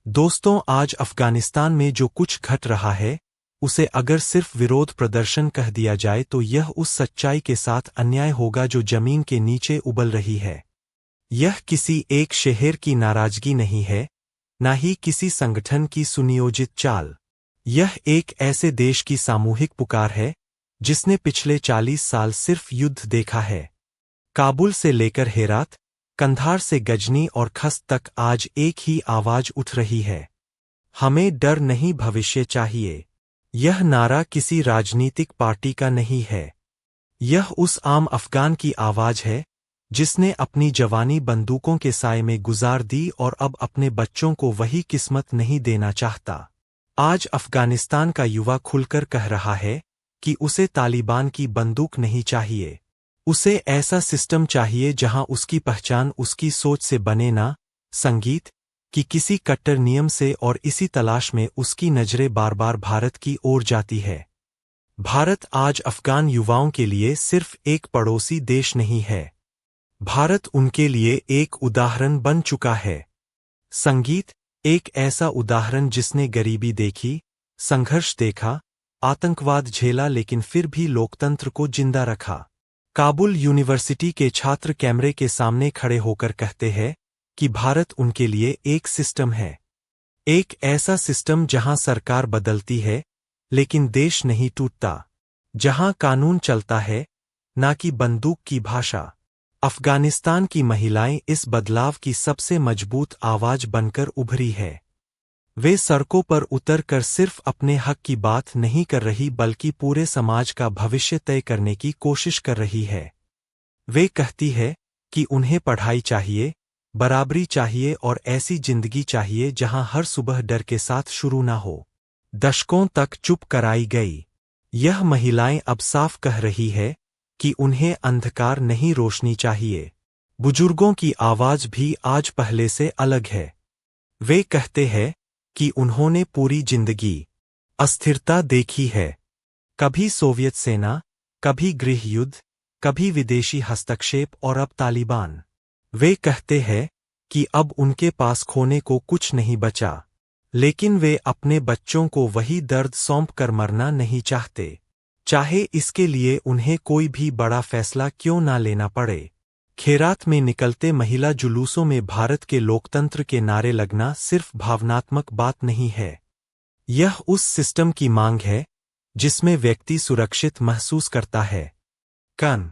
दोस्तों, आज अफगानिस्तान में जो कुछ घट रहा है, उसे अगर सिर्फ विरोध प्रदर्शन कह दिया जाए तो यह उस सच्चाई के साथ अन्याय होगा जो जमीन के नीचे उबल रही है। यह किसी एक शहर की नाराजगी नहीं है, न ही किसी संगठन की सुनियोजित चाल। यह एक ऐसे देश की सामूहिक पुकार है जिसने पिछले 40 साल सिर्फ युद्ध देखा है। काबुल से लेकर हेरात, कंधार से गजनी और खस्त तक आज एक ही आवाज उठ रही है। हमें डर नहीं, भविष्य चाहिए। यह नारा किसी राजनीतिक पार्टी का नहीं है। यह उस आम अफगान की आवाज है जिसने अपनी जवानी बंदूकों के साए में गुजार दी और अब अपने बच्चों को वही किस्मत नहीं देना चाहता। आज अफगानिस्तान का युवा खुलकर कह रहा है कि उसे तालिबान की बंदूक नहीं चाहिए। उसे ऐसा सिस्टम चाहिए जहां उसकी पहचान उसकी सोच से बने, ना संगीत कि किसी कट्टर नियम से। और इसी तलाश में उसकी नजरें बार बार भारत की ओर जाती है। भारत आज अफगान युवाओं के लिए सिर्फ एक पड़ोसी देश नहीं है। भारत उनके लिए एक उदाहरण बन चुका है। संगीत एक ऐसा उदाहरण जिसने गरीबी देखी, संघर्ष देखा, आतंकवाद झेला, लेकिन फिर भी लोकतंत्र को जिंदा रखा। काबुल यूनिवर्सिटी के छात्र कैमरे के सामने खड़े होकर कहते हैं कि भारत उनके लिए एक सिस्टम है। एक ऐसा सिस्टम जहां सरकार बदलती है लेकिन देश नहीं टूटता, जहां कानून चलता है, ना कि बंदूक की भाषा। अफगानिस्तान की महिलाएं इस बदलाव की सबसे मजबूत आवाज बनकर उभरी है। वे सड़कों पर उतरकर सिर्फ अपने हक की बात नहीं कर रही बल्कि पूरे समाज का भविष्य तय करने की कोशिश कर रही है। वे कहती है कि उन्हें पढ़ाई चाहिए, बराबरी चाहिए और ऐसी जिंदगी चाहिए जहां हर सुबह डर के साथ शुरू ना हो। दशकों तक चुप कराई गई यह महिलाएं अब साफ कह रही है कि उन्हें अंधकार नहीं, रोशनी चाहिए। बुजुर्गों की आवाज भी आज पहले से अलग है। वे कहते हैं कि उन्होंने पूरी जिंदगी अस्थिरता देखी है। कभी सोवियत सेना, कभी गृह युद्ध, कभी विदेशी हस्तक्षेप और अब तालिबान। वे कहते हैं कि अब उनके पास खोने को कुछ नहीं बचा, लेकिन वे अपने बच्चों को वही दर्द सौंप कर मरना नहीं चाहते, चाहे इसके लिए उन्हें कोई भी बड़ा फैसला क्यों ना लेना पड़े। खेरात में निकलते महिला जुलूसों में भारत के लोकतंत्र के नारे लगना सिर्फ भावनात्मक बात नहीं है। यह उस सिस्टम की मांग है जिसमें व्यक्ति सुरक्षित महसूस करता है। कन